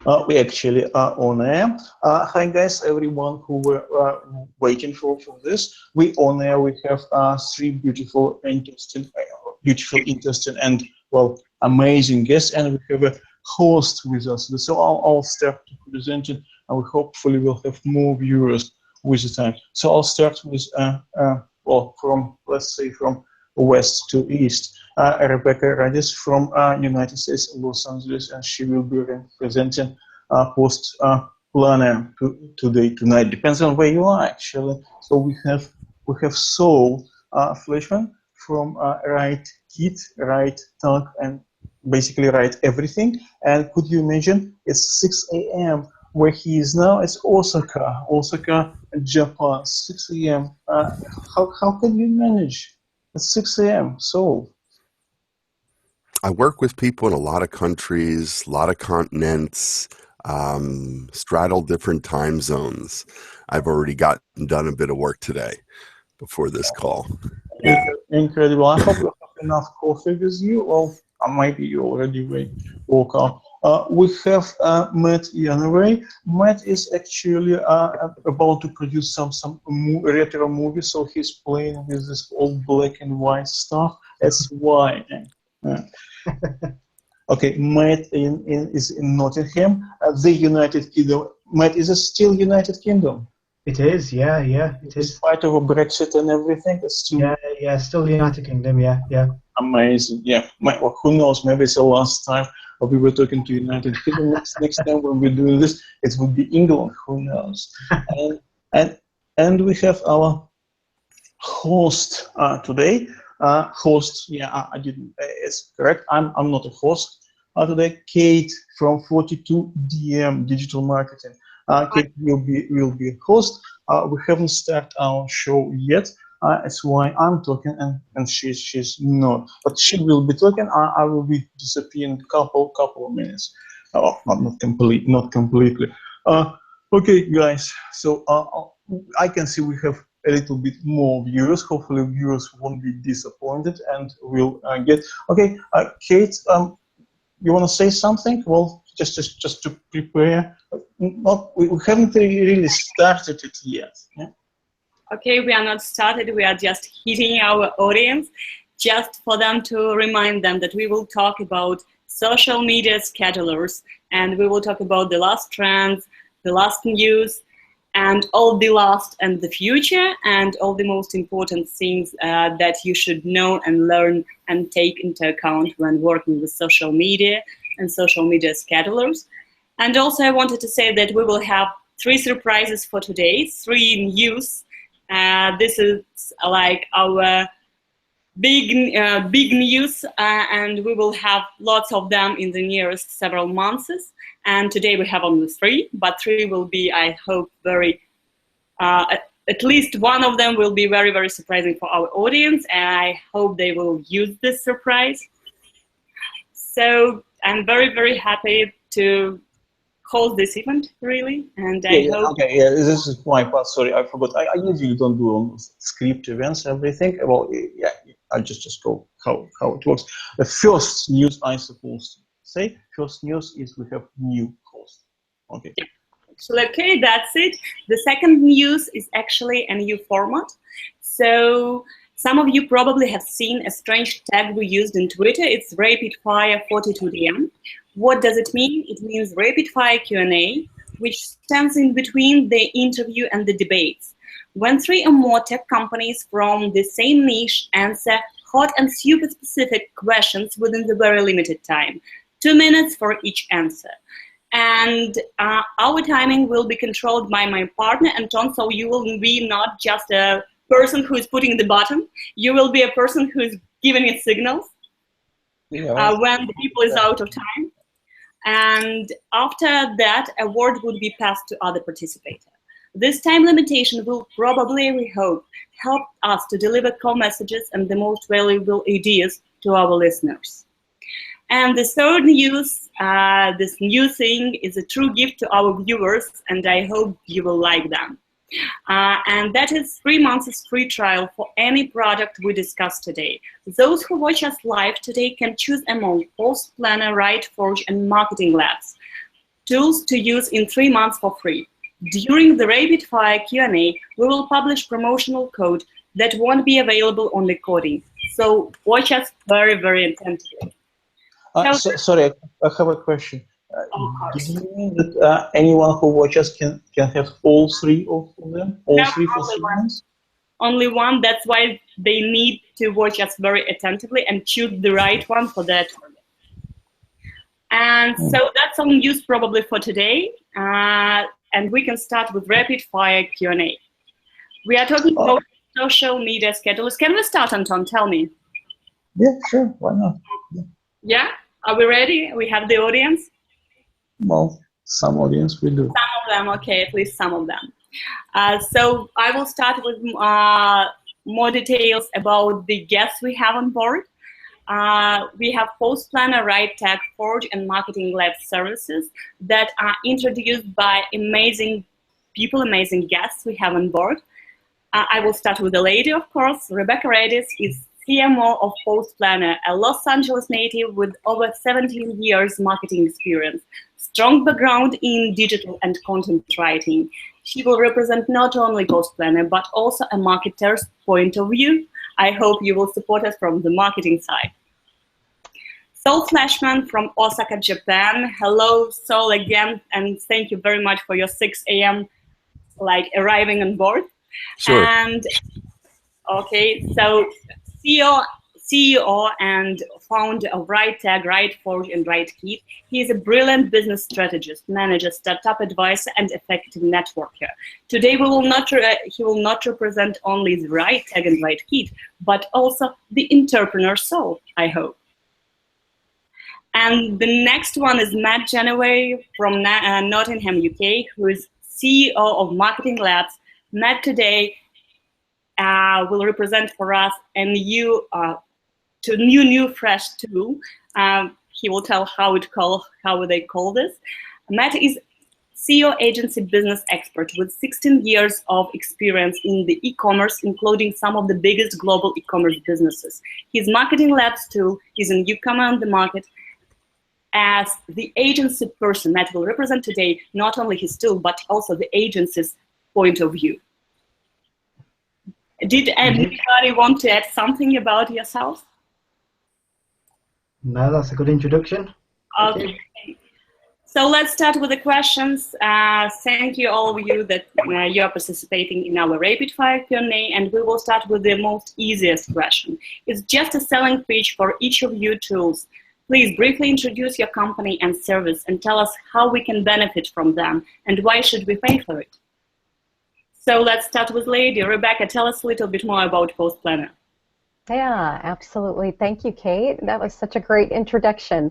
We actually are on air. Hi guys, everyone who were waiting for this. We on air. We have three beautiful, interesting, and well, amazing guests, and we have a host with us. So I'll start to present it, and we hopefully will have more viewers with the time. So I'll start with well, from let's say from west to east. Rebecca Radis from United States, Los Angeles, and she will be representing post planner tonight. Depends on where you are actually. So we have Saul Fleischman from RiteKit, RiteTag, and basically Write Everything. And could you imagine? It's 6 a.m. where he is now. It's Osaka, Japan. 6 a.m. How can you manage? It's 6 a.m. So I work with people in a lot of countries, a lot of continents, straddle different time zones. I've already done a bit of work today before this call. Incredible. I hope you have enough coffee with you, or maybe you already woke up. We have Matt Janaway. Matt is actually about to produce some retro movies, so he's playing with this old black and white stuff. That's why. Okay, Matt is in Nottingham, the United Kingdom. Matt, is it still United Kingdom? It is, yeah, it is. Despite of Brexit and everything, it's still... Yeah, still the United Kingdom, yeah. Amazing, yeah. Well, who knows, maybe it's the last time we were talking to United Kingdom. Next time when we're doing this, it would be England, who knows. And we have our host today. I didn't, it's correct, I'm not a host today. Kate from 42DM Digital Marketing. Kate will be a host. We haven't started our show yet. That's why I'm talking and she's not. But she will be talking. I will be disappearing couple of minutes. Not completely. Okay, guys. So I can see we have a little bit more viewers. Hopefully, viewers won't be disappointed and will get. Okay, Kate. You want to say something? Well, just to prepare. We haven't really started it yet. Yeah? Okay, we are not started. We are just hitting our audience, just for them to remind them that we will talk about social media schedulers, and we will talk about the last trends, the last news, and all the last and the future, and all the most important things that you should know and learn and take into account when working with social media and social media schedulers. And also I wanted to say that we will have 3 surprises for today, 3 news. This is like our big news, and we will have lots of them in the nearest several months. And today we have only 3, but 3 will be, I hope, very, at least one of them will be very, very surprising for our audience, and I hope they will use this surprise. So I'm very, very happy to host this event, really, and I hope... Okay, yeah, this is my part, sorry, I forgot. I usually don't do on script events, everything. Well, yeah, I just go how it works. The first news I'm supposed to say, first news is we have new host. Okay. Yeah. So, okay, that's it. The second news is actually a new format. So some of you probably have seen a strange tag we used in Twitter. It's Rapid-FireQ&A. What does it mean? It means Rapid-FireQ&A, which stands in between the interview and the debates. When 3 or more tech companies from the same niche answer hot and super specific questions within the very limited time. 2 minutes for each answer. And our timing will be controlled by my partner, Anton, so you will be not just a person who is putting the button, you will be a person who is giving it signals when the people is out of time. And after that, a word would be passed to other participants. This time limitation will probably, we hope, help us to deliver core messages and the most valuable ideas to our listeners. And the third news, this new thing is a true gift to our viewers, and I hope you will like them. And that is 3 months free trial for any product we discussed today. Those who watch us live today can choose among Post Planner, WriteForge, and Marketing Labs tools to use in 3 months for free. During the Rapid-Fire Q&A, we will publish promotional code that won't be available on recording. So watch us very, very attentively. Sorry, I have a question. Do you mean that anyone who watches can have all 3 of them? All 3 for 3 months? Only one. That's why they need to watch us very attentively and choose the right one for their target. And so that's all news probably for today. And we can start with Rapid-Fire Q&A. We are talking about social media schedulers. Can we start, Anton? Tell me. Yeah, sure. Why not? Yeah? Are we ready? We have the audience? Well, some audience we do. Some of them, okay, at least some of them. So I will start with more details about the guests we have on board. We have Post Planner, RiteTag, Forge, and Marketing Lab services that are introduced by amazing people, amazing guests we have on board. I will start with the lady, of course. Rebecca Redis is CMO of Post Planner, a Los Angeles native with over 17 years marketing experience, strong background in digital and content writing. She will represent not only Post Planner, but also a marketer's point of view. I hope you will support us from the marketing side. Saul Fleischman from Osaka, Japan. Hello, Saul, again, and thank you very much for your 6 a.m. arriving on board. Sure. And okay, so CEO and founder of RiteTag, RiteForge, and RiteKit. He is a brilliant business strategist, manager, startup advisor, and effective networker. Today, he will not represent only the RiteTag and RiteKit, but also the entrepreneur soul, I hope. And the next one is Matt Janaway from Nottingham, UK, who is CEO of Marketing Labs. Matt today will represent for us a new fresh tool. He will tell how they call this. Matt is CEO agency business expert with 16 years of experience in the e-commerce, including some of the biggest global e-commerce businesses. His Marketing Labs tool is a newcomer on the market. As the agency person, Matt will represent today not only his tool, but also the agency's point of view. Did anybody want to add something about yourself? No, that's a good introduction. Okay. So let's start with the questions. Thank you all of you that you are participating in our Rapid-Fire Q&A, and we will start with the most easiest question. It's just a selling pitch for each of you tools. Please briefly introduce your company and service and tell us how we can benefit from them and why should we pay for it. So let's start with lady. Rebecca, tell us a little bit more about Post Planner. Yeah, absolutely. Thank you, Kate. That was such a great introduction.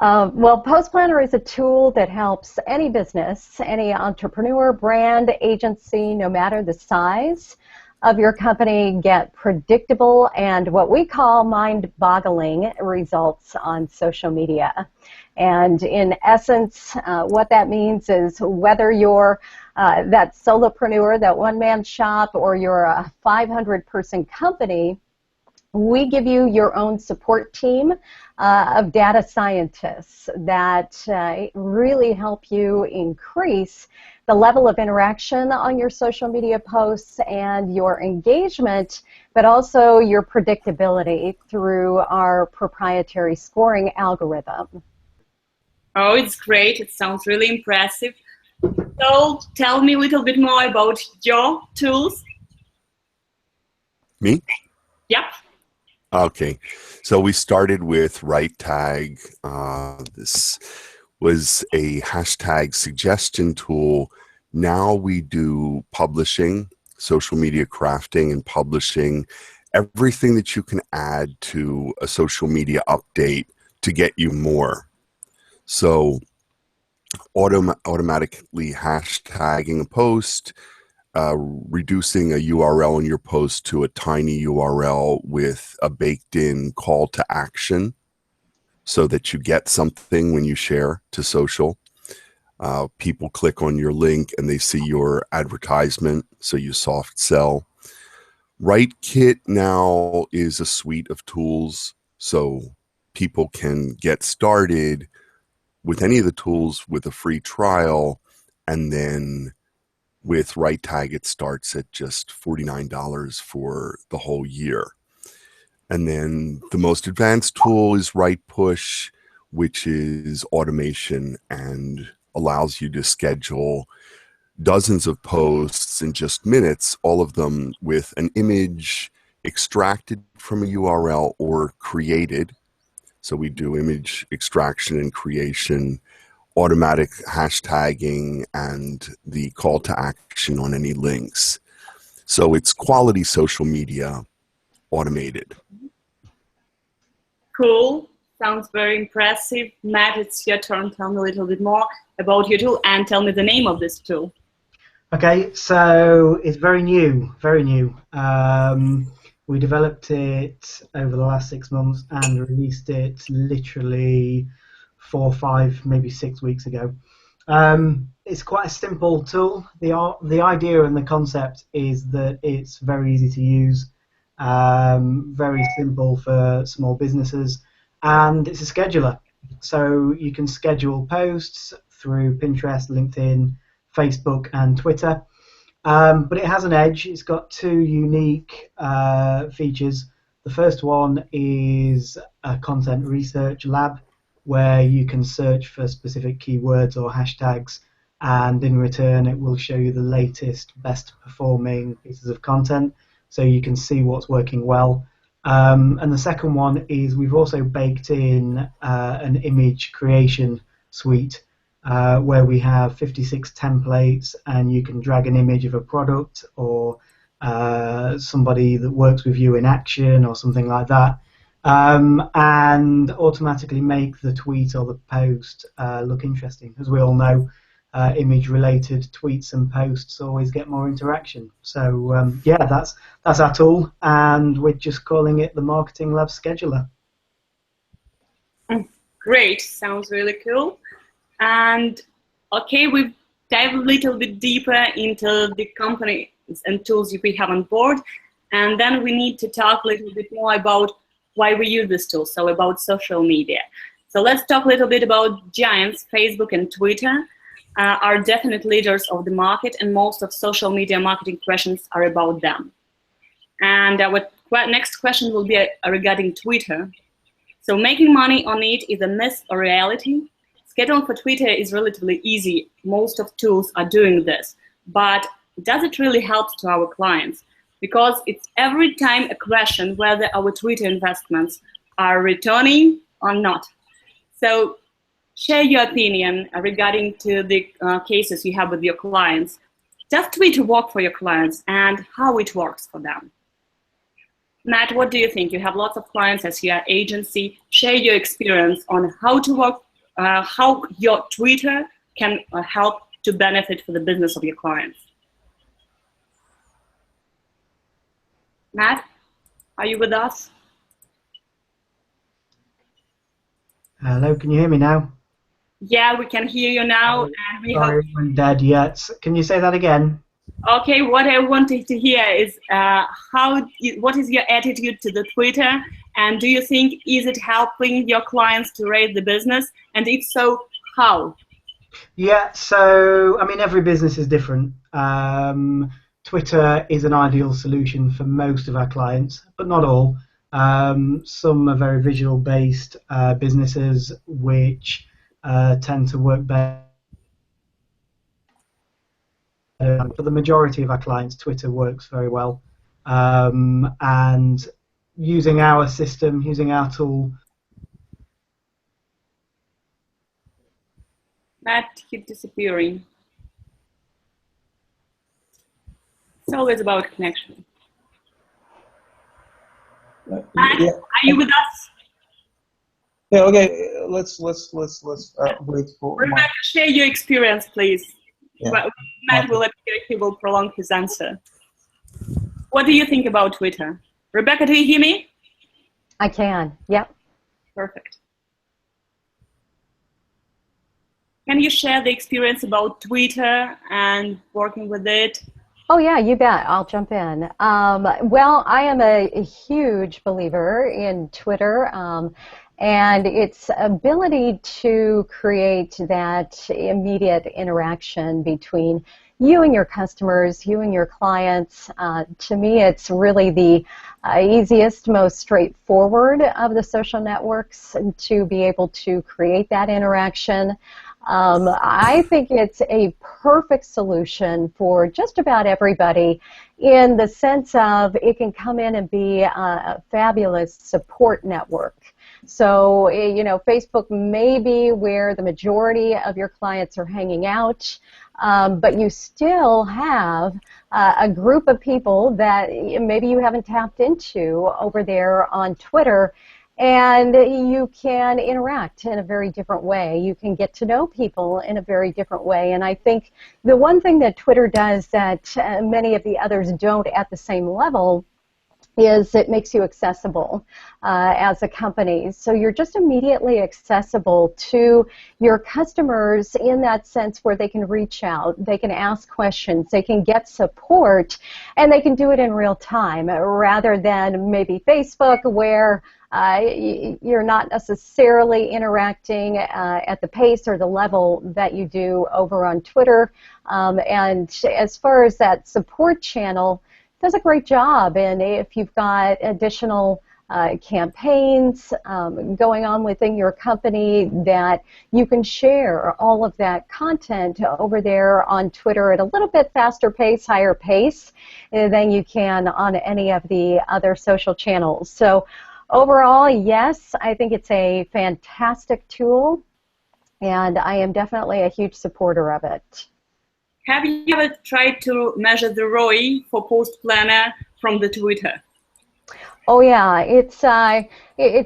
Well, Post Planner is a tool that helps any business, any entrepreneur, brand, agency, no matter the size of your company, get predictable and what we call mind-boggling results on social media. And in essence, what that means is whether you're that solopreneur, that one-man shop, or you're a 500-person company, we give you your own support team of data scientists that really help you increase the level of interaction on your social media posts and your engagement, but also your predictability through our proprietary scoring algorithm. Oh, it's great. It sounds really impressive. So tell me a little bit more about your tools. Me? Yep. Okay, so we started with RiteTag. This was a hashtag suggestion tool. Now we do publishing, social media crafting and publishing, everything that you can add to a social media update to get you more. So automatically hashtagging a post, reducing a URL in your post to a tiny URL with a baked-in call to action so that you get something when you share to social. People click on your link and they see your advertisement, so you soft sell. RiteKit now is a suite of tools so people can get started with any of the tools with a free trial, and then with RiteTag, it starts at just $49 for the whole year. And then the most advanced tool is RitePush, which is automation and allows you to schedule dozens of posts in just minutes, all of them with an image extracted from a URL or created. So we do image extraction and creation, automatic hashtagging, and the call to action on any links. So it's quality social media automated. Cool. Sounds very impressive. Matt, it's your turn. Tell me a little bit more about your tool and tell me the name of this tool. Okay, so it's very new, very new. We developed it over the last 6 months and released it literally 4, 5, maybe 6 weeks ago. It's quite a simple tool. The idea and the concept is that it's very easy to use, very simple for small businesses, and it's a scheduler. So you can schedule posts through Pinterest, LinkedIn, Facebook, and Twitter. But it has an edge. It's got 2 unique features. The first one is a content research lab, where you can search for specific keywords or hashtags, and in return it will show you the latest, best performing pieces of content, so you can see what's working well. And the second one is we've also baked in an image creation suite, where we have 56 templates, and you can drag an image of a product or somebody that works with you in action or something like that, and automatically make the tweet or the post look interesting. As we all know, image-related tweets and posts always get more interaction. So yeah, that's our tool, and we're just calling it the Marketing Lab Scheduler. Great, sounds really cool. And okay, we've dived a little bit deeper into the companies and tools we have on board, and then we need to talk a little bit more about why we use this tool, so about social media. So let's talk a little bit about giants. Facebook and Twitter are definite leaders of the market, and most of social media marketing questions are about them. And our next question will be regarding Twitter. So making money on it is a myth or reality? Scheduling for Twitter is relatively easy. Most of tools are doing this. But does it really help to our clients? Because it's every time a question whether our Twitter investments are returning or not. So share your opinion regarding to the cases you have with your clients. Does Twitter work for your clients, and how it works for them? Matt, what do you think? You have lots of clients as your agency. Share your experience on how to work, how your Twitter can help to benefit for the business of your clients. Matt, are you with us? Hello, can you hear me now? Yeah, we can hear you now. And we Sorry, hope... I went dead yet. Can you say that again? Okay, what I wanted to hear is what is your attitude to the Twitter, and do you think is it helping your clients to raise the business, and if so, how? Yeah, so I mean every business is different. Twitter is an ideal solution for most of our clients, but not all. Some are very visual based businesses which tend to work better. For the majority of our clients, Twitter works very well, and using our system, using our tool. Matt, keep disappearing. It's always about connection. Matt, Yeah. are you with us? Yeah. Okay. Let's wait for Rebecca, share your experience, please. Yeah. Matt will appear, he will prolong his answer. What do you think about Twitter? Rebecca, do you hear me? I can, yep. Perfect. Can you share the experience about Twitter and working with it? Oh yeah, you bet. I'll jump in. Well, I am a huge believer in Twitter, And its ability to create that immediate interaction between you and your customers, you and your clients, to me it's really the easiest, most straightforward of the social networks to be able to create that interaction. I think it's a perfect solution for just about everybody in the sense of it can come in and be a fabulous support network. So, you know, Facebook may be where the majority of your clients are hanging out, but you still have a group of people that maybe you haven't tapped into over there on Twitter, and you can interact in a very different way. You can get to know people in a very different way. And I think the one thing that Twitter does that many of the others don't at the same level is it makes you accessible as a company. So you're just immediately accessible to your customers in that sense where they can reach out, they can ask questions, they can get support, and they can do it in real time rather than maybe Facebook where you're not necessarily interacting at the pace or the level that you do over on Twitter. And as far as that support channel, does a great job, and if you've got additional campaigns going on within your company that you can share all of that content over there on Twitter at a little bit faster pace, higher pace than you can on any of the other social channels. So overall, yes, I think it's a fantastic tool, and I am definitely a huge supporter of it. Have you ever tried to measure the ROI for Post Planner from the Twitter? Oh yeah, it's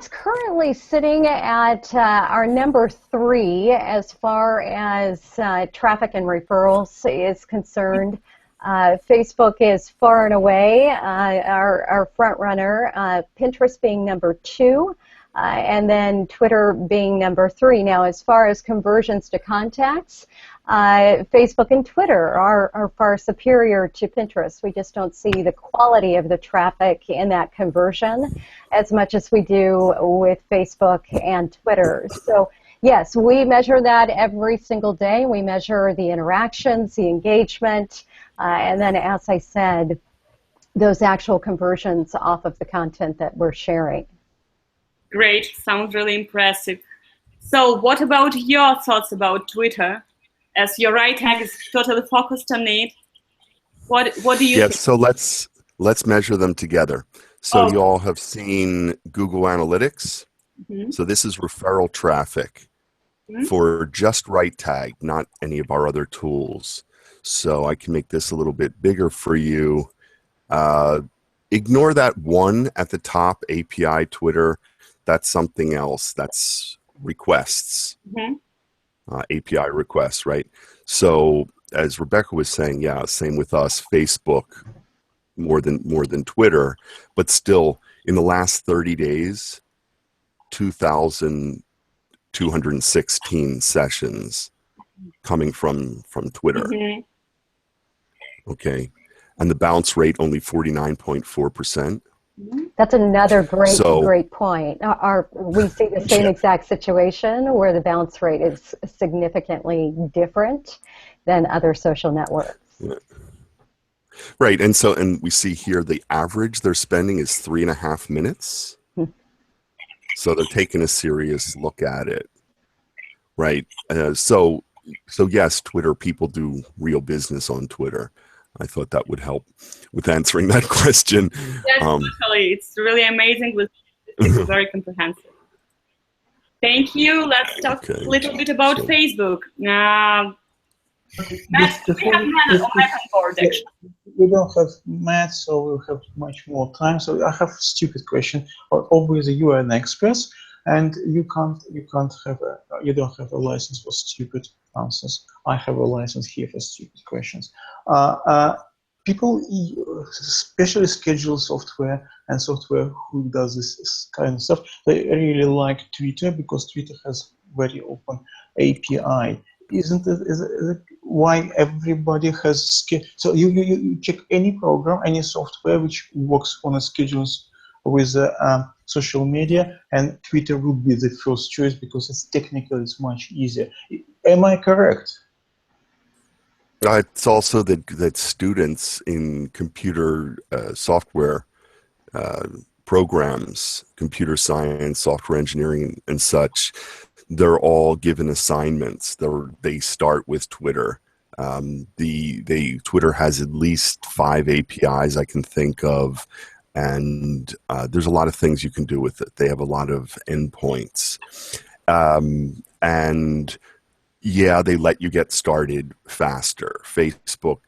currently sitting at our number 3 as far as traffic and referrals is concerned. Facebook is far and away our front runner, Pinterest being number 2. And then Twitter being number 3. Now, as far as conversions to contacts, Facebook and Twitter are far superior to Pinterest. We just don't see the quality of the traffic in that conversion as much as we do with Facebook and Twitter. So, yes, we measure that every single day. We measure the interactions, the engagement, and then, as I said, those actual conversions off of the content that we're sharing. Great, sounds really impressive. So what about your thoughts about Twitter? As your RiteTag is totally focused on it, what do you think? Yes, so let's measure them together. So you all have seen Google Analytics. Mm-hmm. So this is referral traffic for just RiteTag, not any of our other tools. So I can make this a little bit bigger for you. Ignore that one at the top, API Twitter. That's something else. That's requests, API requests, right? So as Rebecca was saying, yeah, same with us. Facebook more than Twitter, but still in the last 30 days, 2,216 sessions coming from Twitter. Mm-hmm. Okay, and the bounce rate only 49.4%. That's another great point. We see the same exact situation where the bounce rate is significantly different than other social networks. Yeah. Right, and we see here the average they're spending is 3.5 minutes. So they're taking a serious look at it, right? So yes, Twitter, people do real business on Twitter. I thought that would help with answering that question. Yes, totally. It's really amazing. It's very comprehensive. Thank you. Let's talk a little bit about Facebook. Matt, we have Matt on board, actually. We don't have Matt, so we'll have much more time. So I have a stupid question. Obviously, you are an expert, and you don't have a license for stupid answers. I have a license here for stupid questions. People, especially schedule software and software who does this kind of stuff, they really like Twitter because Twitter has very open API. Isn't it why everybody has so you check any program, any software which works on a schedules with social media, and Twitter would be the first choice because it's technically it's much easier. Am I correct? It's also that students in computer software programs, computer science, software engineering, and such, they're all given assignments. They start with Twitter. Twitter has at least 5 APIs I can think of, and there's a lot of things you can do with it. They have a lot of endpoints, and yeah, they let you get started faster. Facebook,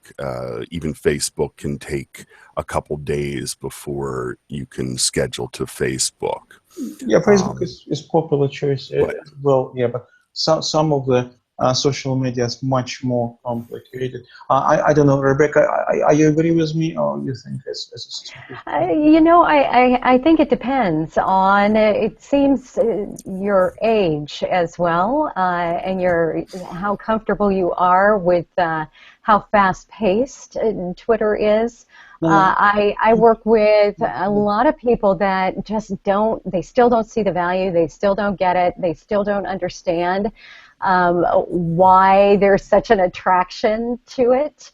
even Facebook can take a couple days before you can schedule to Facebook. Yeah, Facebook is popular choice as well. Yeah, but some of the social media is much more complicated. I don't know, Rebecca. Are you agree with me, or you think as a student? I think it depends on, it seems, your age as well, and how comfortable you are with how fast-paced Twitter is. I work with a lot of people that just they still don't see the value, they still don't get it, they still don't understand why there's such an attraction to it.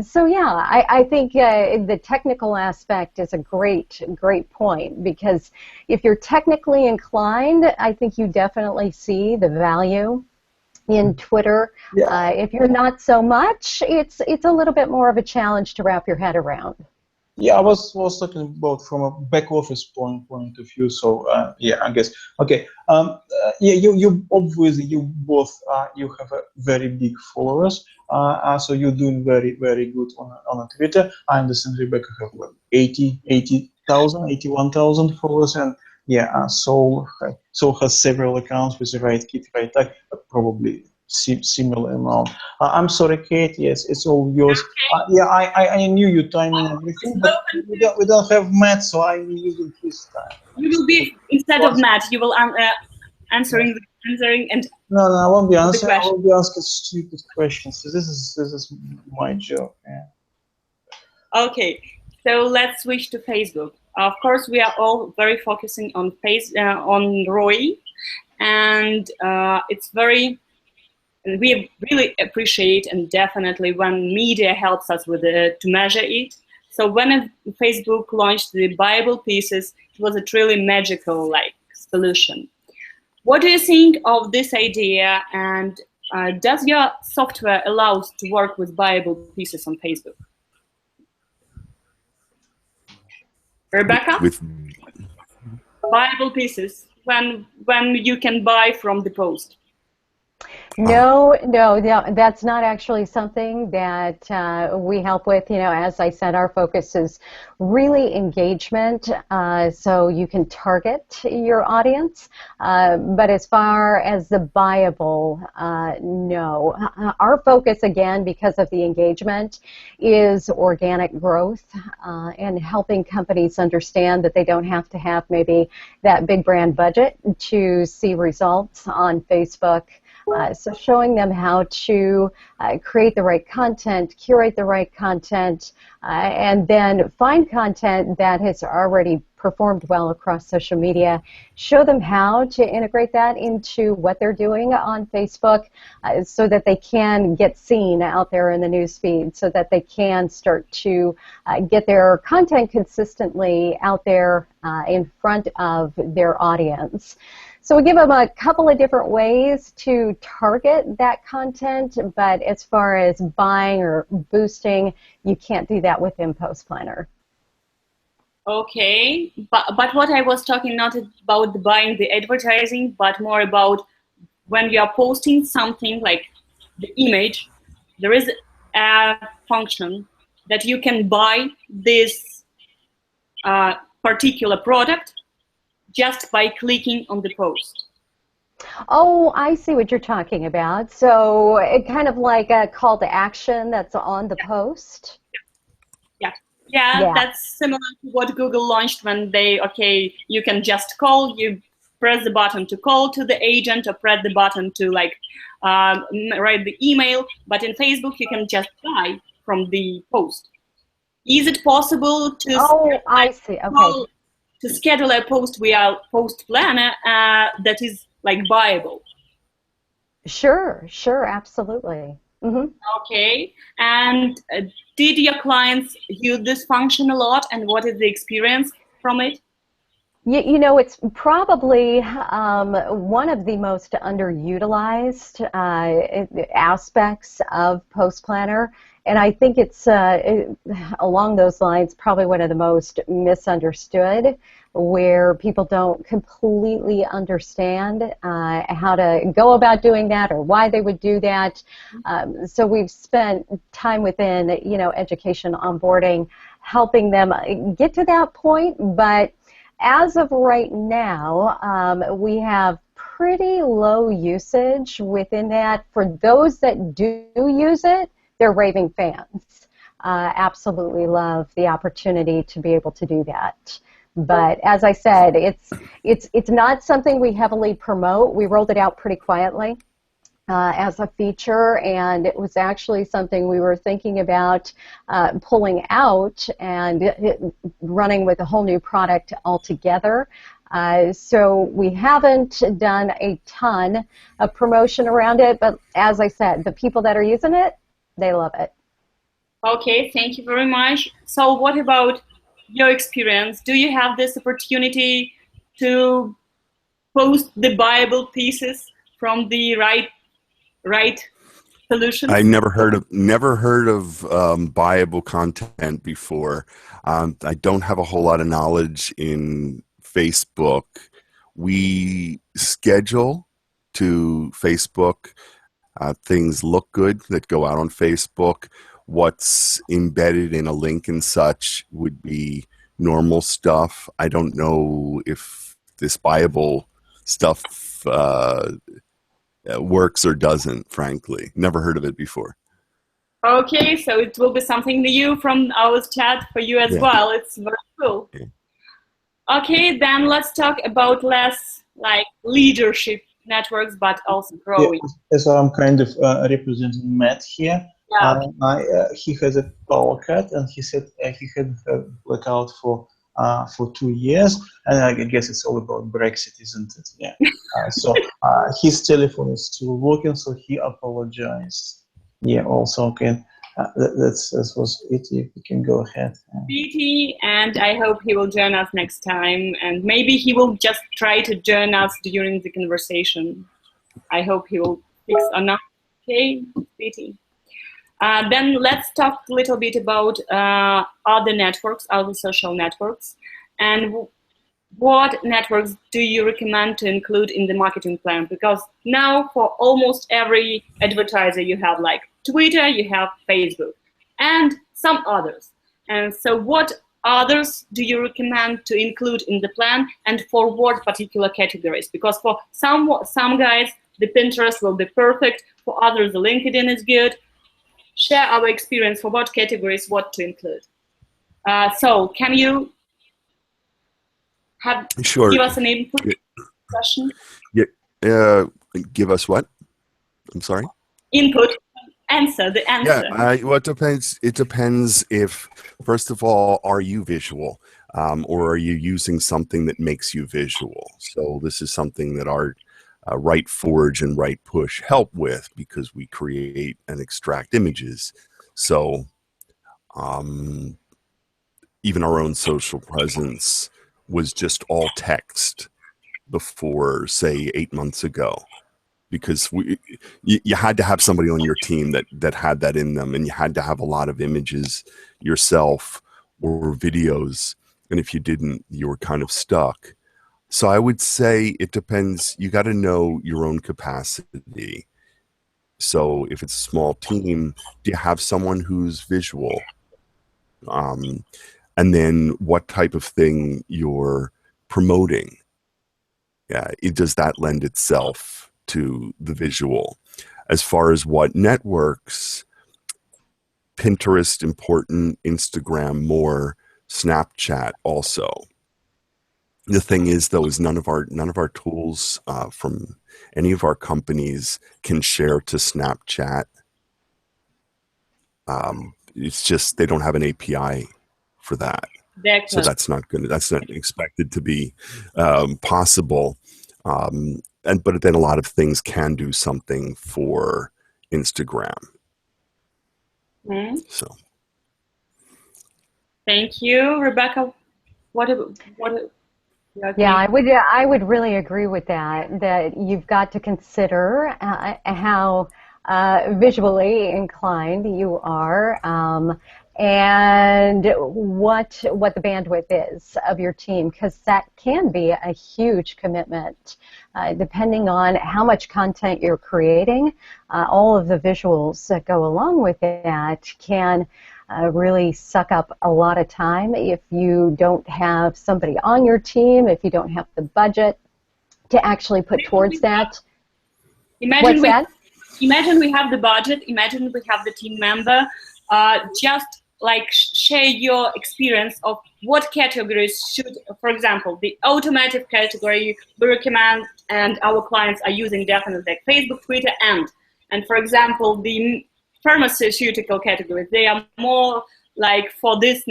So yeah, I think the technical aspect is a great point, because if you're technically inclined, I think you definitely see the value in Twitter. Yeah. If you're not so much, it's a little bit more of a challenge to wrap your head around. Yeah, I was talking about from a back office point of view. So yeah, I guess okay. Yeah, you obviously you both you have a very big followers. So you're doing very good on Twitter. I understand Rebecca have like 81,000 followers, and yeah, Saul has several accounts with the RiteKit, RiteTag, but probably similar amount. I'm sorry, Kate. Yes, it's all yours. Yeah, I knew your timing and everything, but we don't have Matt, so I'm using his time. You will be, instead of Matt, you will answering and No, I won't be answering. I will be asking stupid questions. So this is my job. Yeah. Okay, so let's switch to Facebook. Of course, we are all very focusing on on ROI, and it's very. We really appreciate, and definitely when media helps us with to measure it. So when Facebook launched the Bible pieces, it was a truly magical solution. What do you think of this idea, and does your software allow us to work with Bible pieces on Facebook? Rebecca? With Bible pieces, when you can buy from the post. No, that's not actually something that we help with. As I said, our focus is really engagement, so you can target your audience. But as far as the buyable, no. Our focus, again, because of the engagement, is organic growth and helping companies understand that they don't have to have maybe that big brand budget to see results on Facebook. So showing them how to create the right content, curate the right content, and then find content that has already performed well across social media. Show them how to integrate that into what they're doing on Facebook so that they can get seen out there in the newsfeed, so that they can start to get their content consistently out there in front of their audience. So we give them a couple of different ways to target that content, but as far as buying or boosting, you can't do that within Post Planner. Okay, but what I was talking not about the buying the advertising, but more about when you are posting something like the image, there is a function that you can buy this particular product just by clicking on the post. Oh, I see what you're talking about. So it kind of like a call to action that's on the post? Yeah, that's similar to what Google launched when you can just call, you press the button to call to the agent or press the button to write the email, but in Facebook you can just buy from the post. Is it possible to I see. Okay. to schedule a post via Post Planner that is like buyable? Sure, absolutely. Okay, and did your clients use this function a lot, and what is the experience from it? You know, it's probably one of the most underutilized aspects of Post Planner, and I think it's along those lines probably one of the most misunderstood, where people don't completely understand how to go about doing that or why they would do that. So we've spent time within, you know, education, onboarding, helping them get to that point, but as of right now, we have pretty low usage within that. For those that do use it, they're raving fans. Absolutely love the opportunity to be able to do that. But as I said, it's not something we heavily promote. We rolled it out pretty quietly as a feature, and it was actually something we were thinking about pulling out and running with a whole new product altogether. So we haven't done a ton of promotion around it, but as I said, the people that are using it, they love it. Okay, thank you very much. So what about your experience? Do you have this opportunity to post the buyable pieces from the right solutions? I never heard of buyable content before. I don't have a whole lot of knowledge in Facebook. We schedule to Facebook things look good that go out on Facebook. What's embedded in a link and such would be normal stuff. I don't know if this buyable stuff works or doesn't, frankly. Never heard of it before. Okay, so it will be something new from our chat for you as well. It's very cool. Yeah. Okay, then let's talk about less like leadership networks, but also growing. Yeah, so I'm kind of representing Matt here. Yeah. He has a power cut, and he said he had a blackout for 2 years, and I guess it's all about Brexit, isn't it? Yeah. So his telephone is still working, so he apologized. Yeah. Also, okay. That was it. If you can go ahead. Pity, and I hope he will join us next time, and maybe he will just try to join us during the conversation. I hope he will fix or not. Okay, Pity. Then let's talk a little bit about other networks, other social networks, and what networks do you recommend to include in the marketing plan? Because now for almost every advertiser you have like Twitter, you have Facebook, and some others. And so what others do you recommend to include in the plan, and for what particular categories? Because for some guys, the Pinterest will be perfect. For others, the LinkedIn is good. Share our experience for what categories, what to include. So can you give us an input question? Yeah. Give us what? I'm sorry? Input. Answer, the answer. Yeah, well, it depends. It depends if, first of all, are you visual? Or are you using something that makes you visual? So this is something that our RiteForge and RitePush help with, because we create and extract images. So even our own social presence was just all text before, say, 8 months ago, because you had to have somebody on your team that had that in them, and you had to have a lot of images yourself or videos, and if you didn't, you were kind of stuck. So I would say it depends. You got to know your own capacity. So if it's a small team, do you have someone who's visual? And then what type of thing you're promoting? Yeah, does that lend itself to the visual? As far as what networks, Pinterest important, Instagram more, Snapchat also. The thing is, though, is none of our tools from any of our companies can share to Snapchat. It's just they don't have an API for that. Exactly. So that's not expected to be possible. But then a lot of things can do something for Instagram. Mm-hmm. So. Thank you, Rebecca. What? Yeah, I would really agree with that. That you've got to consider how visually inclined you are, and what the bandwidth is of your team, because that can be a huge commitment, depending on how much content you're creating. All of the visuals that go along with that can really suck up a lot of time if you don't have somebody on your team, if you don't have the budget to actually put towards that. Imagine we have the budget, imagine we have the team member, just like share your experience of what categories should, for example, the automotive category we recommend and our clients are using definitely like Facebook, Twitter, and for example, the pharmaceutical categories, they are more like for this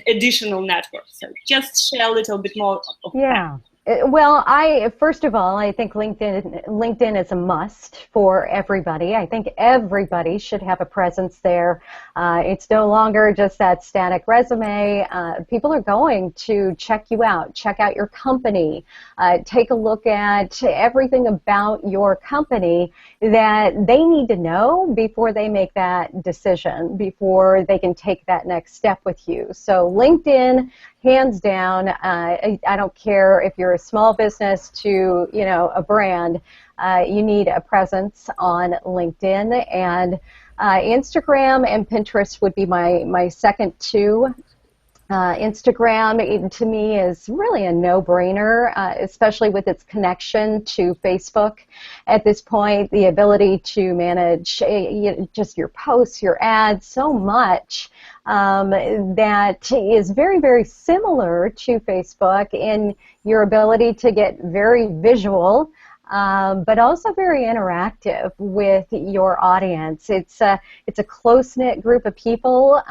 additional network. So just share a little bit more of that. Well, first of all, I think LinkedIn is a must for everybody. I think everybody should have a presence there. It's no longer just that static resume. People are going to check you out, check out your company, take a look at everything about your company that they need to know before they make that decision, before they can take that next step with you. So LinkedIn, hands down, I don't care if you're a small business to a brand, you need a presence on LinkedIn, and Instagram and Pinterest would be my second two. Instagram, to me, is really a no-brainer, especially with its connection to Facebook. At this point, the ability to manage just your posts, your ads, so much that is very, very similar to Facebook in your ability to get very visual, but also very interactive with your audience. It's a close-knit group of people.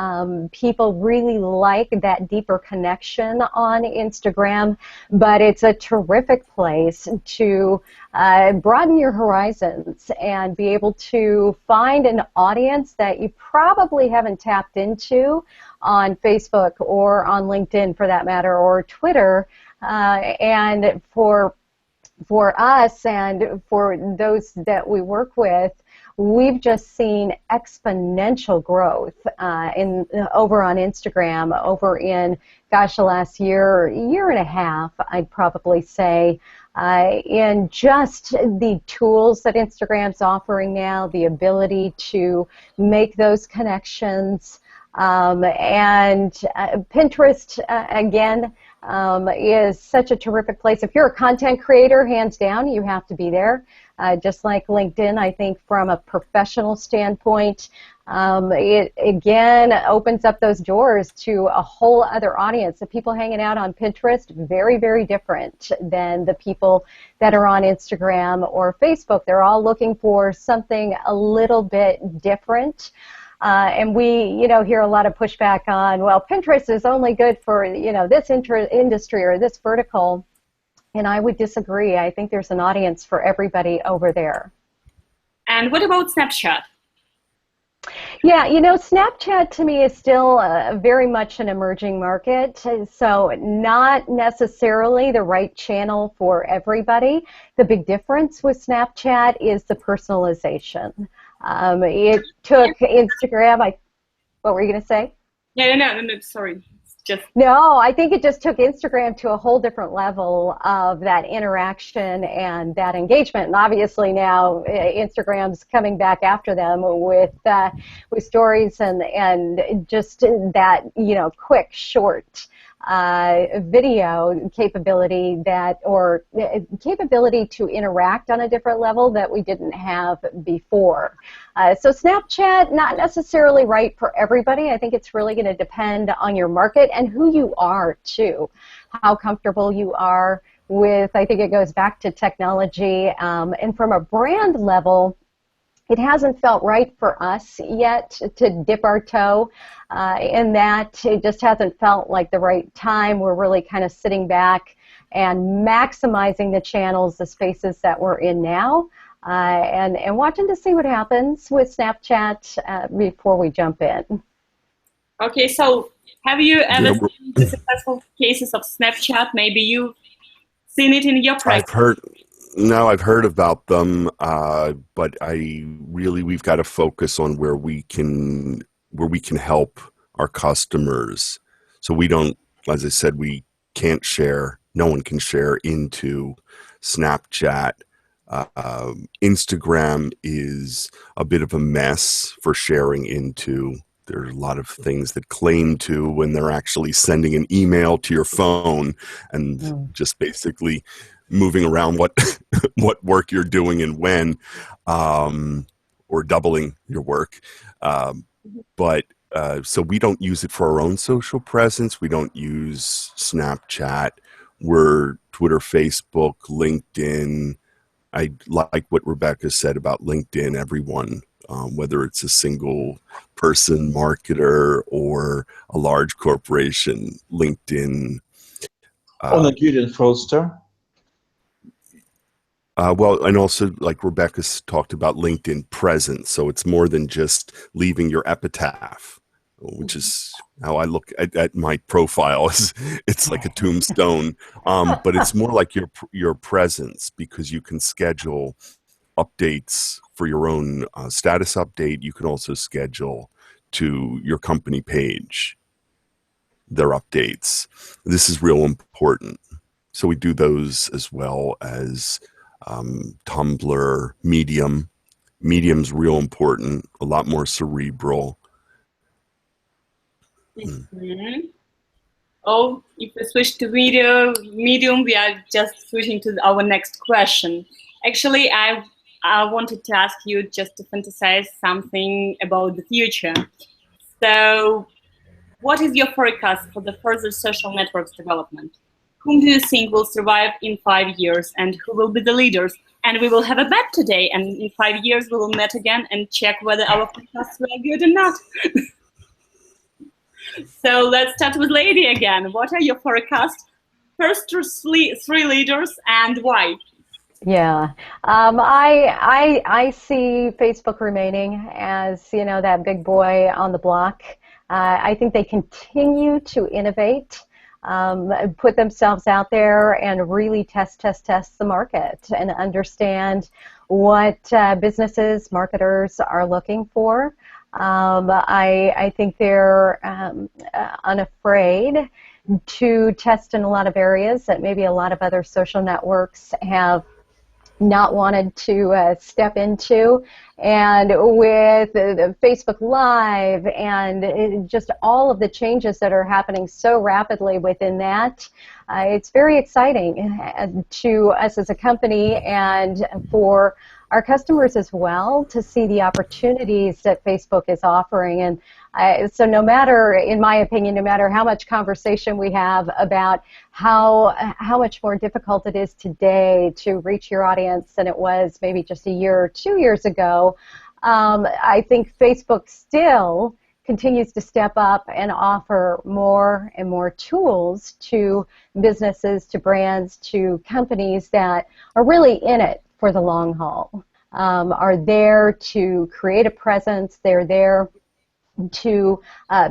People really like that deeper connection on Instagram, but it's a terrific place to broaden your horizons and be able to find an audience that you probably haven't tapped into on Facebook or on LinkedIn, for that matter, or Twitter. And for us and for those that we work with, we've just seen exponential growth over on Instagram, over in, gosh, the last year and a half, I'd probably say, in just the tools that Instagram's offering now, the ability to make those connections. And Pinterest, again, is such a terrific place. If you're a content creator, hands down, you have to be there. Just like LinkedIn, I think from a professional standpoint, it again opens up those doors to a whole other audience. The people hanging out on Pinterest, very, very different than the people that are on Instagram or Facebook. They're all looking for something a little bit different. And we, hear a lot of pushback on, well, Pinterest is only good for, this industry or this vertical. And I would disagree. I think there's an audience for everybody over there. And what about Snapchat? Yeah, Snapchat to me is still very much an emerging market, so not necessarily the right channel for everybody. The big difference with Snapchat is the personalization. It took Instagram. What were you going to say? No, sorry. No, I think it just took Instagram to a whole different level of that interaction and that engagement. And obviously now Instagram's coming back after them with stories and just that quick, short video capability capability to interact on a different level that we didn't have before. So Snapchat, not necessarily right for everybody. I think it's really going to depend on your market and who you are too, how comfortable you are with. I think it goes back to technology, and from a brand level, it hasn't felt right for us yet to dip our toe in that. It just hasn't felt like the right time. We're really kind of sitting back and maximizing the channels, the spaces that we're in now, and watching to see what happens with Snapchat before we jump in. Okay, so have you ever seen the successful cases of Snapchat? Maybe you've seen it in your practice. I've heard about them, but we've got to focus on where we can help our customers. So we don't, as I said, we can't share. No one can share into Snapchat. Instagram is a bit of a mess for sharing into. There's a lot of things that claim to when they're actually sending an email to your phone and just basically moving around what what work you're doing and when, or doubling your work. So we don't use it for our own social presence. We don't use Snapchat. We're Twitter, Facebook, LinkedIn. I like what Rebecca said about LinkedIn. Everyone, whether it's a single person marketer or a large corporation, LinkedIn. On a good and fraudster. And also, like Rebecca's talked about, LinkedIn presence. So it's more than just leaving your epitaph, which is how I look at my profile. It's like a tombstone, but it's more like your presence, because you can schedule updates for your own status update. You can also schedule to your company page their updates. This is real important. So we do those as well as Tumblr, Medium. Medium's real important, a lot more cerebral. Oh, if we switch to Medium, we are just switching to our next question. Actually, I wanted to ask you just to fantasize something about the future. So, what is your forecast for the further social networks development? Whom do you think will survive in 5 years, and who will be the leaders? And we will have a bet today, and in 5 years we will meet again and check whether our forecasts were good or not. So let's start with Lady again. What are your forecasts? First three leaders, and why? Yeah, I see Facebook remaining as, you know, that big boy on the block. I think they continue to innovate, put themselves out there and really test the market and understand what businesses, marketers are looking for. I think they're unafraid to test in a lot of areas that maybe a lot of other social networks have not wanted to step into. And with Facebook Live and just all of the changes that are happening so rapidly within that, it's very exciting to us as a company and for our customers as well to see the opportunities that Facebook is offering. And so no matter, in my opinion, no matter how much conversation we have about how much more difficult it is today to reach your audience than it was maybe just a year or 2 years ago, I think Facebook still continues to step up and offer more and more tools to businesses, to brands, to companies that are really in it for the long haul, are there to create a presence, they're there to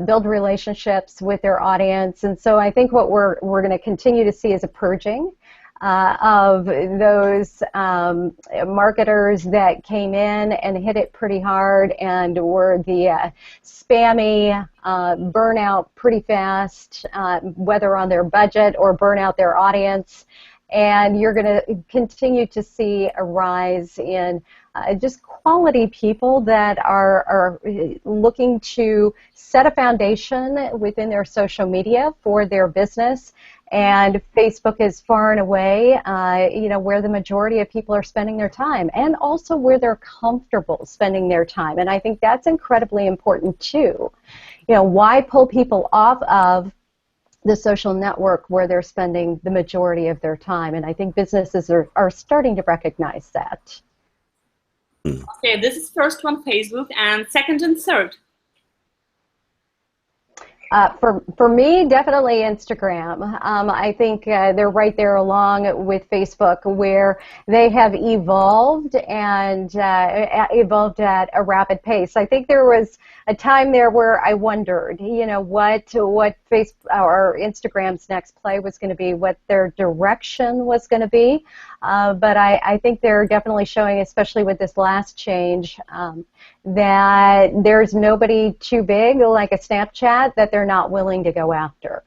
build relationships with their audience. And so I think what we're going to continue to see is a purging of those marketers that came in and hit it pretty hard and were the spammy, burnout pretty fast, whether on their budget or burn out their audience. And you're going to continue to see a rise in just quality people that are looking to set a foundation within their social media for their business. And Facebook is far and away, where the majority of people are spending their time, and also where they're comfortable spending their time. And I think that's incredibly important too. Why pull people off of the social network where they're spending the majority of their time? And I think businesses are starting to recognize that. Okay, this is first one, Facebook, and second and third. For me, definitely Instagram. I think they're right there along with Facebook, where they have evolved and evolved at a rapid pace. I think there was a time there where I wondered, what Facebook or Instagram's next play was going to be, what their direction was going to be. But I think they're definitely showing, especially with this last change, that there's nobody too big like a Snapchat that they're not willing to go after.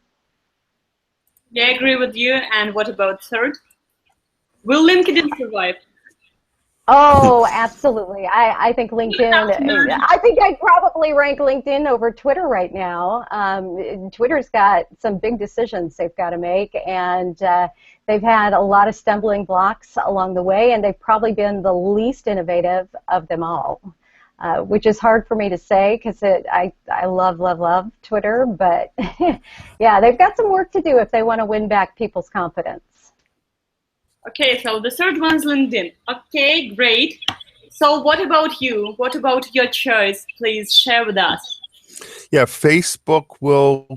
Yeah, I agree with you. And what about third? Will LinkedIn survive? Oh, absolutely. I think LinkedIn, I think I'd probably rank LinkedIn over Twitter right now. Twitter's got some big decisions they've got to make, and they've had a lot of stumbling blocks along the way, and they've probably been the least innovative of them all. Which is hard for me to say because I love Twitter, but yeah, they've got some work to do if they want to win back people's confidence. Okay, so the third one is LinkedIn. Okay, great. So what about you? What about your choice? Please share with us. Yeah, Facebook will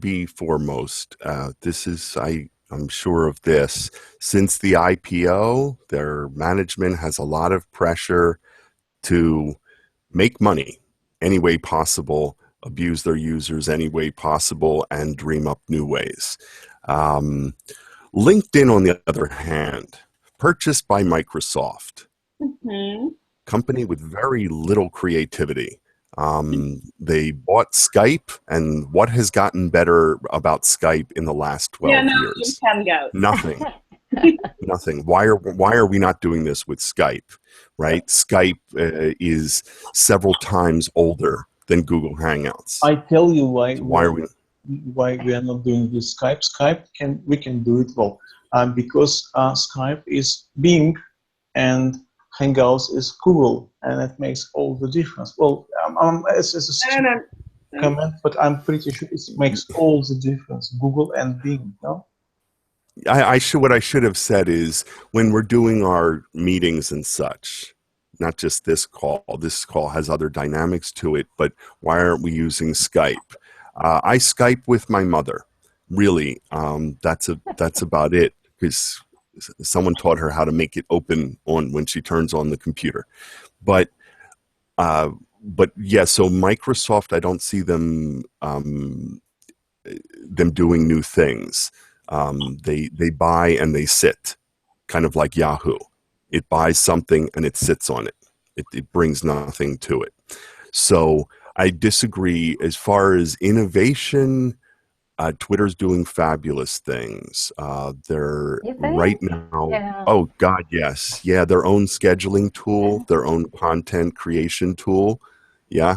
be foremost. I'm sure of this. Since the IPO, their management has a lot of pressure to make money any way possible, abuse their users any way possible, and dream up new ways. LinkedIn, on the other hand, purchased by Microsoft, company with very little creativity. They bought Skype, and what has gotten better about Skype in the last 12 years? Nothing. Nothing. Why are we not doing this with Skype? Right? Skype is several times older than Google Hangouts. I tell you why. So why are not doing this Skype? We can do it well, because Skype is Bing and Hangouts is Google, and it makes all the difference. Well, it's a comment, but I'm pretty sure it makes all the difference. Google and Bing, no? What I should have said is, when we're doing our meetings and such, not just this call has other dynamics to it, but why aren't we using Skype? I Skype with my mother. Really, that's about it, because someone taught her how to make it open when she turns on the computer. But yeah, so Microsoft, I don't see them doing new things. They buy and they sit, kind of like Yahoo. It buys something and it sits on it. It brings nothing to it. So I disagree. As far as innovation, Twitter's doing fabulous things. They're right now. Yeah. Oh God, yes, yeah. Their own scheduling tool, their own content creation tool, yeah.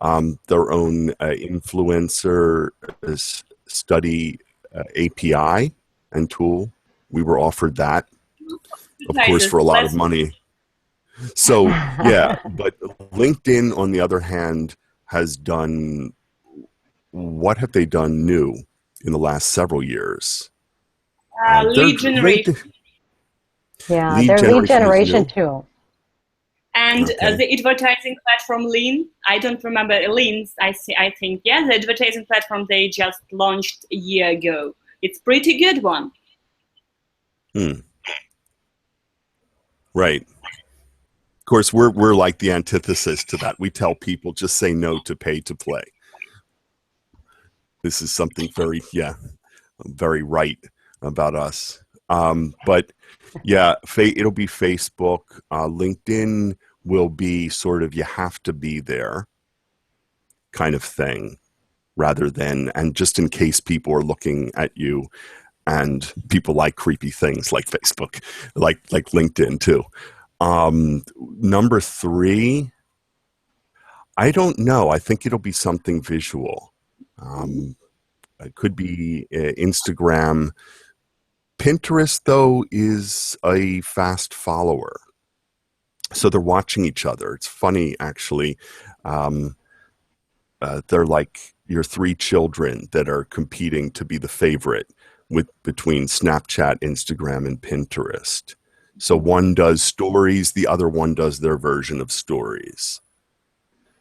Their own influencer study API and tool. We were offered that, of course, for a lot of money. So yeah, but LinkedIn, on the other hand, has done. What have they done new in the last several years? Lead generation. Yeah, their lead generation tool. And the advertising platform Lean, I don't remember Lean, I think, yeah, the advertising platform they just launched a year ago. It's pretty good one. Right. Of course, we're like the antithesis to that. We tell people just say no to pay to play. This is something very right about us. But yeah, it'll be Facebook. LinkedIn will be sort of, you have to be there kind of thing, rather than, and just in case people are looking at you, and people like creepy things like Facebook, like LinkedIn too. Number 3, I don't know. I think it'll be something visual. It could be Instagram. Pinterest, though, is a fast follower. So they're watching each other. It's funny, actually. They're like your 3 children that are competing to be the favorite between Snapchat, Instagram, and Pinterest. So one does stories, the other one does their version of stories.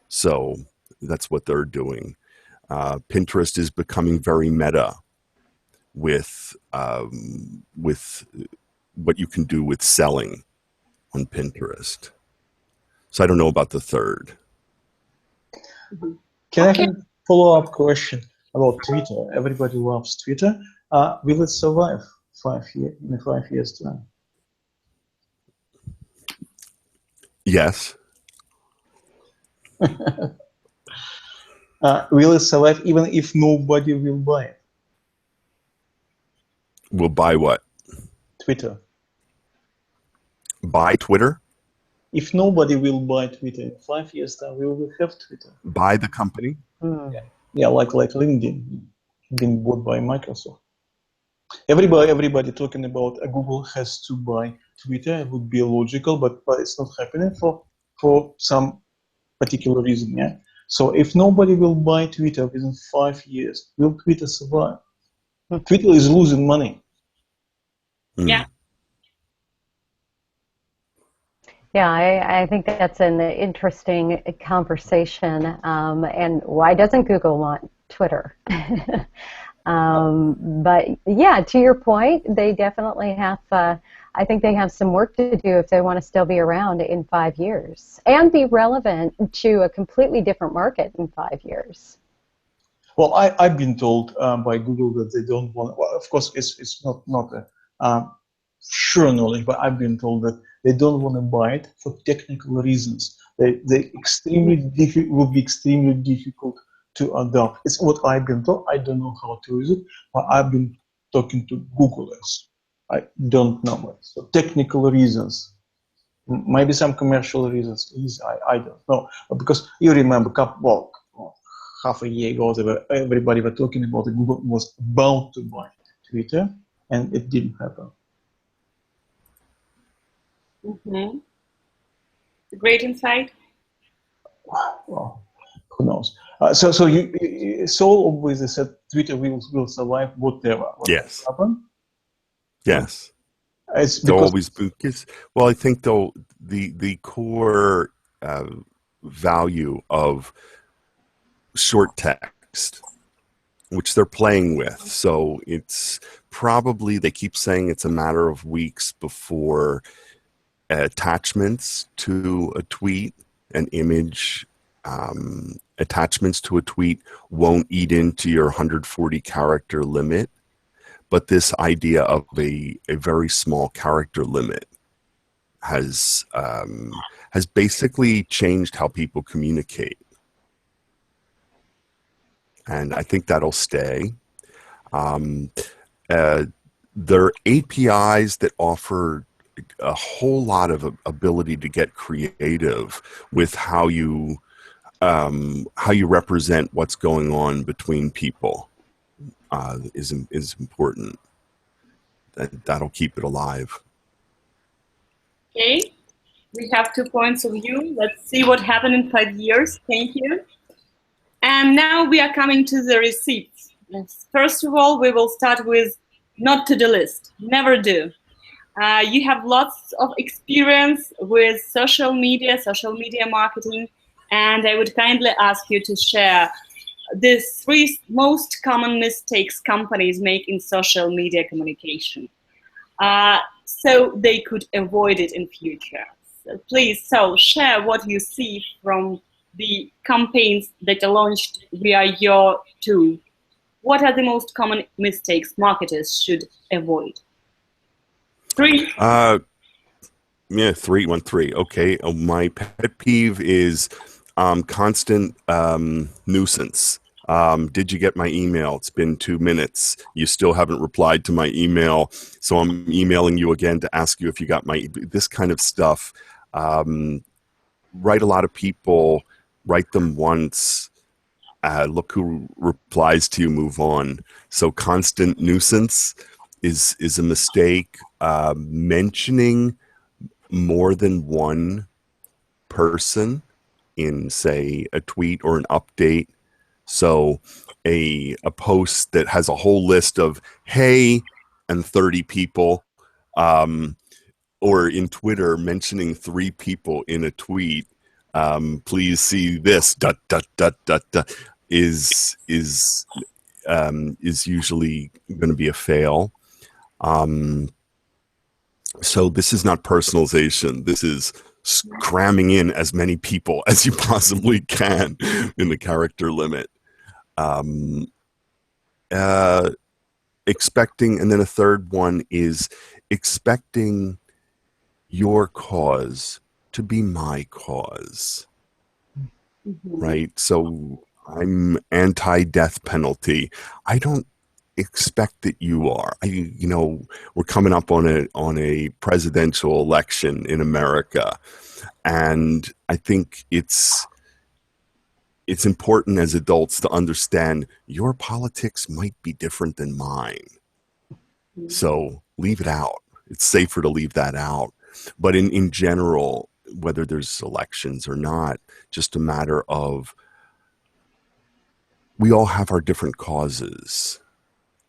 So that's what they're doing. Pinterest is becoming very meta with what you can do with selling on Pinterest. So I don't know about the third. Can I have a follow-up question about Twitter? Everybody loves Twitter. Will it survive in 5 years' time? Yes. Will it survive even if nobody will buy it? Will buy what? Twitter. Buy Twitter? If nobody will buy Twitter in 5 years' time, we will have Twitter. Buy the company? Yeah, like LinkedIn being bought by Microsoft. Everybody talking about Google has to buy Twitter. It would be logical, but it's not happening for some particular reason. Yeah. So if nobody will buy Twitter within 5 years, will Twitter survive? Twitter is losing money. Yeah. Yeah, I think that's an interesting conversation. And why doesn't Google want Twitter? But yeah, to your point, they definitely have, I think they have some work to do if they want to still be around in 5 years and be relevant to a completely different market in 5 years. Well, I've been told by Google that they don't want. Well, of course, it's not a sure knowledge, but I've been told that they don't want to buy it for technical reasons. They will be extremely difficult to adopt. It's what I've been told. I don't know how to use it, but I've been talking to Googlers. I don't know it. So technical reasons, maybe some commercial reasons. I don't know, because you remember, half a year ago, everybody were talking about it. Google was about to buy Twitter, and it didn't happen. Mm-hmm. Great insight. Well, who knows? So Saul obviously said Twitter will survive whatever. Yes. Happen. Yes. It's They'll because always be, well, I think the core value of short text, which they're playing with. So it's probably, they keep saying it's a matter of weeks before attachments to a tweet, an image, attachments to a tweet won't eat into your 140 character limit. But this idea of a very small character limit has basically changed how people communicate. And I think that'll stay. There are APIs that offer a whole lot of ability to get creative with how you represent what's going on between people. Is important. That'll keep it alive. Okay, we have 2 points of view. Let's see what happened in 5 years. Thank you. And now we are coming to the receipts. First of all, we will start with not to-do list. Never do. You have lots of experience with social media marketing, and I would kindly ask you to share the 3 most common mistakes companies make in social media communication, so they could avoid it in future. So please, share what you see from the campaigns that are launched via your tool. What are the most common mistakes marketers should avoid? 3. Yeah, 313. Okay. My pet peeve is constant nuisance. Did you get my email? It's been 2 minutes. You still haven't replied to my email, so I'm emailing you again to ask you if you got this kind of stuff. Write a lot of people, write them once, look who replies to you, move on. So constant nuisance is a mistake. Mentioning more than one person in, say, a tweet or an update. So a post that has a whole list of hey and 30 people, or in Twitter mentioning 3 people in a tweet, please see this, is usually going to be a fail. So this is not personalization. This is cramming in as many people as you possibly can in the character limit. Expecting, and then a third one is expecting your cause to be my cause, right? So I'm anti-death penalty. I don't expect that you are. We're coming up on a presidential election in America, and I think it's important as adults to understand your politics might be different than mine. So leave it out. It's safer to leave that out. But in general, whether there's elections or not, just a matter of we all have our different causes,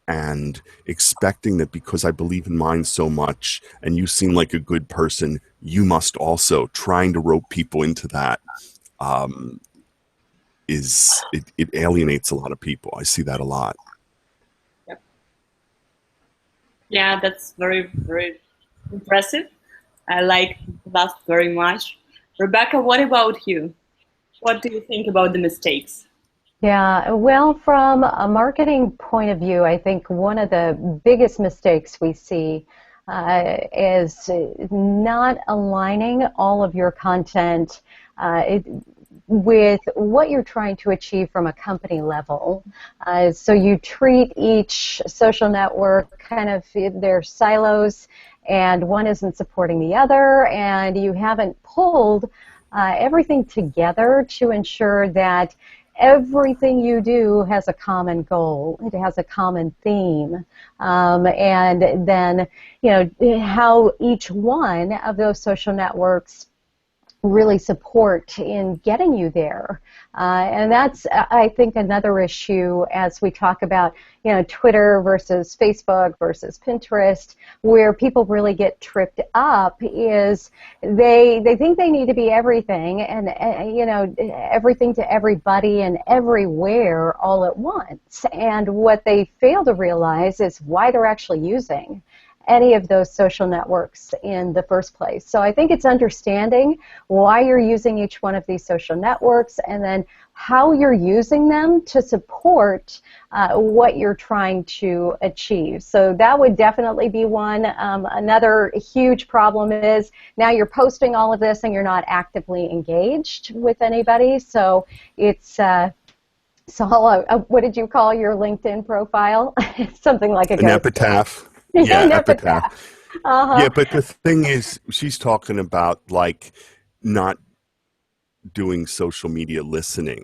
and expecting that because I believe in mine so much and you seem like a good person, you must also, trying to rope people into that, it alienates a lot of people. I see that a lot. Yep. Yeah, that's very, very impressive. I like that very much. Rebecca, what about you? What do you think about the mistakes? Yeah, well, from a marketing point of view, I think one of the biggest mistakes we see is not aligning all of your content with what you're trying to achieve from a company level. So you treat each social network kind of, they're silos, and one isn't supporting the other, and you haven't pulled everything together to ensure that everything you do has a common goal. It has a common theme. And then, how each one of those social networks really support in getting you there. And that's, I think, another issue as we talk about, Twitter versus Facebook versus Pinterest, where people really get tripped up is they think they need to be everything and, everything to everybody and everywhere all at once. And what they fail to realize is why they're actually using any of those social networks in the first place. So I think it's understanding why you're using each one of these social networks and then how you're using them to support what you're trying to achieve. So that would definitely be one. Another huge problem is now you're posting all of this and you're not actively engaged with anybody. So it's Saul, what did you call your LinkedIn profile? Something like an epitaph. Yeah, epitaph. Yeah, but the thing is, she's talking about not doing social media listening.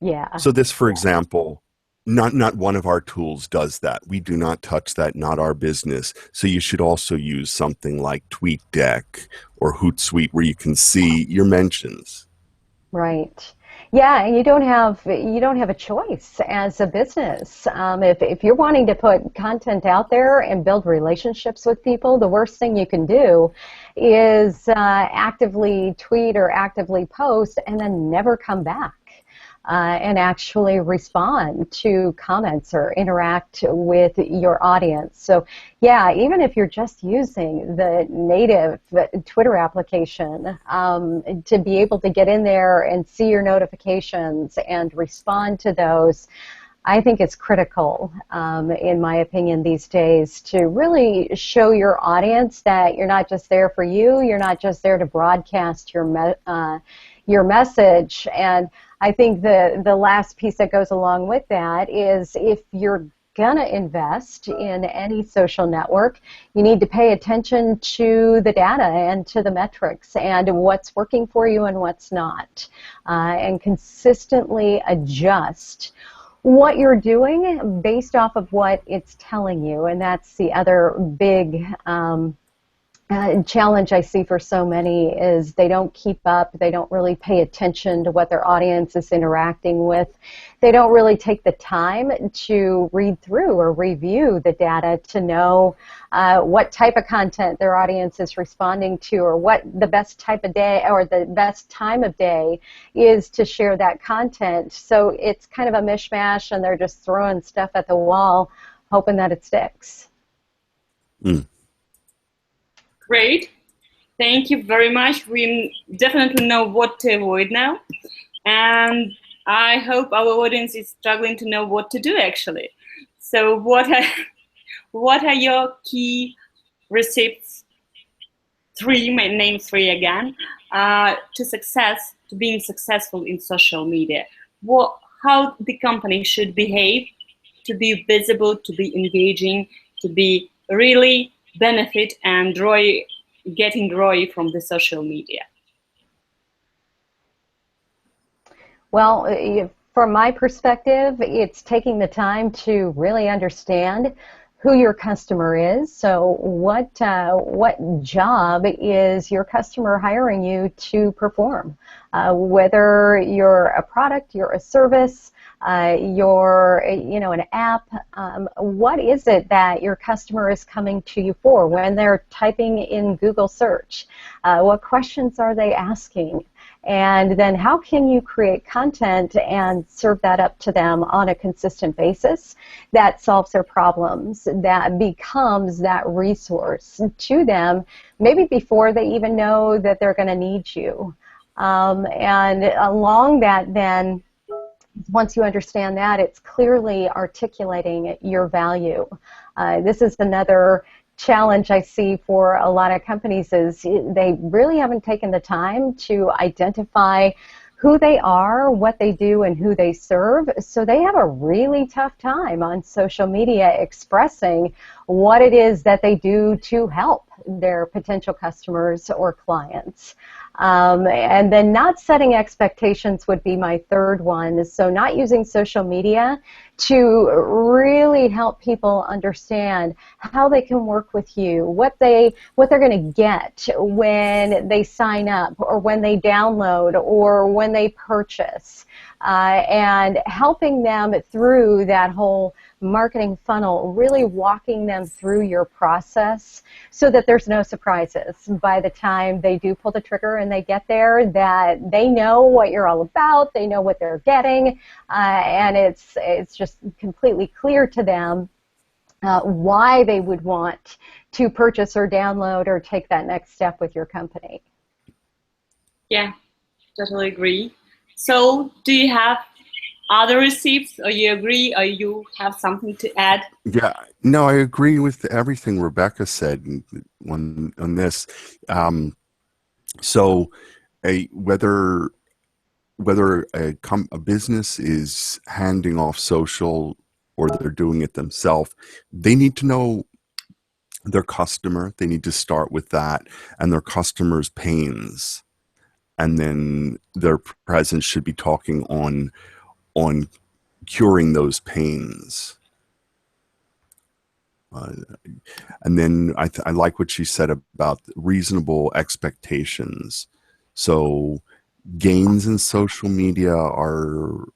Yeah. So this, for example, not one of our tools does that. We do not touch that, not our business. So you should also use something like TweetDeck or Hootsuite where you can see your mentions. Right. Yeah, and you don't have a choice as a business. If you're wanting to put content out there and build relationships with people, the worst thing you can do is actively tweet or actively post and then never come back. And actually respond to comments or interact with your audience. So yeah, even if you're just using the native Twitter application to be able to get in there and see your notifications and respond to those, I think it's critical, in my opinion, these days to really show your audience that you're not just there for you, you're not just there to broadcast your message. And I think the last piece that goes along with that is if you're going to invest in any social network, you need to pay attention to the data and to the metrics and what's working for you and what's not, and consistently adjust what you're doing based off of what it's telling you. And that's the other big challenge I see for so many is they don't keep up, they don't really pay attention to what their audience is interacting with. They don't really take the time to read through or review the data to know what type of content their audience is responding to, or what the best type of day or the best time of day is to share that content. So it's kind of a mishmash, and they're just throwing stuff at the wall hoping that it sticks. Great. Thank you very much. We definitely know what to avoid now. And I hope our audience is struggling to know what to do, actually. So what are your key receipts, name three again, to being successful in social media? How the company should behave to be visible, to be engaging, to be really benefit and getting ROI from the social media? Well, from my perspective, it's taking the time to really understand who your customer is. So what job is your customer hiring you to perform? Whether you're a product, you're a service, you're an app, what is it that your customer is coming to you for when they're typing in Google search? What questions are they asking? And then how can you create content and serve that up to them on a consistent basis that solves their problems, that becomes that resource to them, maybe before they even know that they're going to need you. And along that, then, once you understand that, it's clearly articulating your value. This is another challenge I see for a lot of companies, is they really haven't taken the time to identify who they are, what they do, and who they serve. So they have a really tough time on social media expressing what it is that they do to help their potential customers or clients. And then not setting expectations would be my third one. So not using social media to really help people understand how they can work with you, what they're going to get when they sign up, or when they download, or when they purchase, and helping them through that whole marketing funnel, really walking them through your process so that there's no surprises by the time they do pull the trigger and they get there, that they know what you're all about, they know what they're getting, and it's just completely clear to them why they would want to purchase or download or take that next step with your company. Yeah, totally agree. So do you have other receipts, or you agree, or you have something to add? Yeah, no, I agree with everything Rebecca said on this. So whether a business is handing off social or they're doing it themselves, they need to know their customer. They need to start with that and their customer's pains. And then their presence should be talking on curing those pains. And then I like what she said about reasonable expectations. So gains in social media are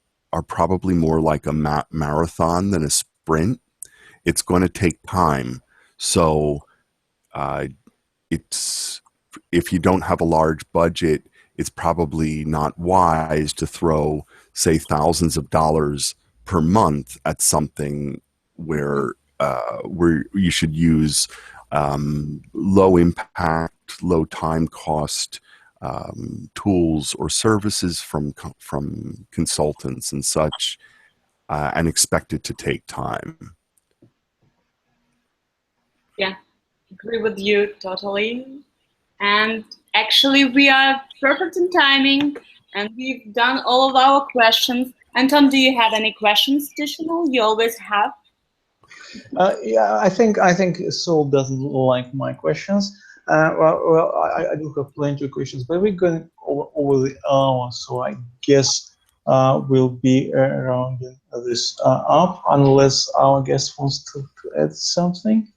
probably more like a marathon than a sprint. It's going to take time. So if you don't have a large budget, it's probably not wise to throw, say, thousands of dollars per month at something where you should use low impact, low time cost tools or services from consultants and such, and expect it to take time. Yeah, agree with you totally. And actually, we are perfect in timing, and we've done all of our questions. Anton, do you have any questions additional? You always have. Yeah, I think Saul doesn't like my questions. Well, I do have plenty of questions, but we're going over the hour, so I guess we'll be rounding this up, unless our guest wants to add something.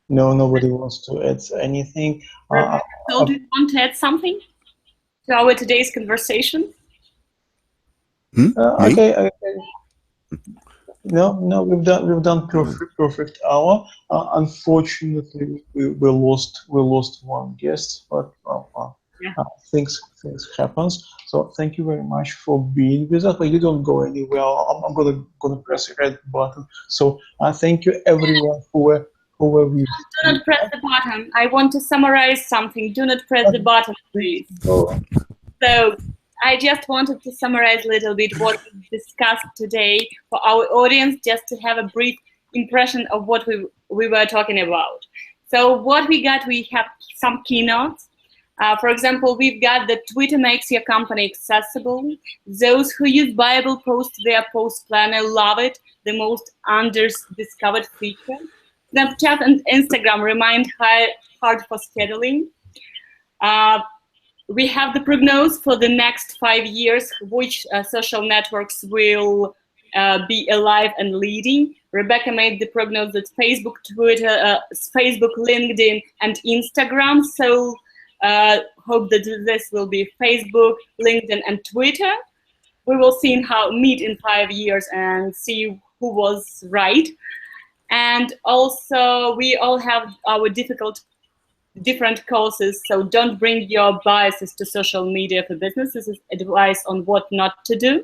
No, nobody wants to add anything. So do you want to add something to our today's conversation? Okay. No, we've done perfect hour. Unfortunately, we lost one guest, but things happens. So thank you very much for being with us. But you don't go anywhere. I'm gonna press the red button. So thank you everyone who were with. Do not press the button. I want to summarize something. Do not press the button, please. So I just wanted to summarize a little bit what we discussed today for our audience, just to have a brief impression of what we were talking about. So what we got, we have some keynotes. For example, we've got that Twitter makes your company accessible. Those who use Bible post their post planner love it, the most undiscovered feature. Snapchat and Instagram remain hard for scheduling. We have the prognosis for the next 5 years, which social networks will be alive and leading. Rebecca made the prognosis that Facebook, Twitter, Facebook, LinkedIn, and Instagram. So hope that this will be Facebook, LinkedIn, and Twitter. We will see how meet in 5 years and see who was right. And also, we all have our different causes, so don't bring your biases to social media for business. This is advice on what not to do.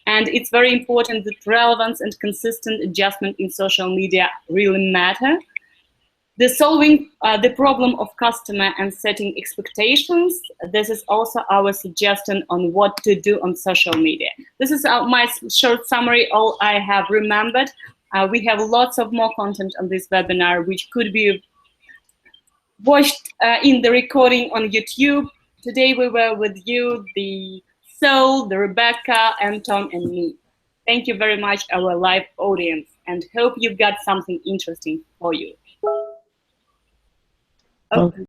And it's very important that relevance and consistent adjustment in social media really matter. The solving the problem of customer and setting expectations, this is also our suggestion on what to do on social media. This is my short summary, all I have remembered. We have lots of more content on this webinar, which could be watched in the recording on YouTube. Today we were with you, the Saul, the Rebecca, Anton, and me. Thank you very much, our live audience, and hope you've got something interesting for you. Okay.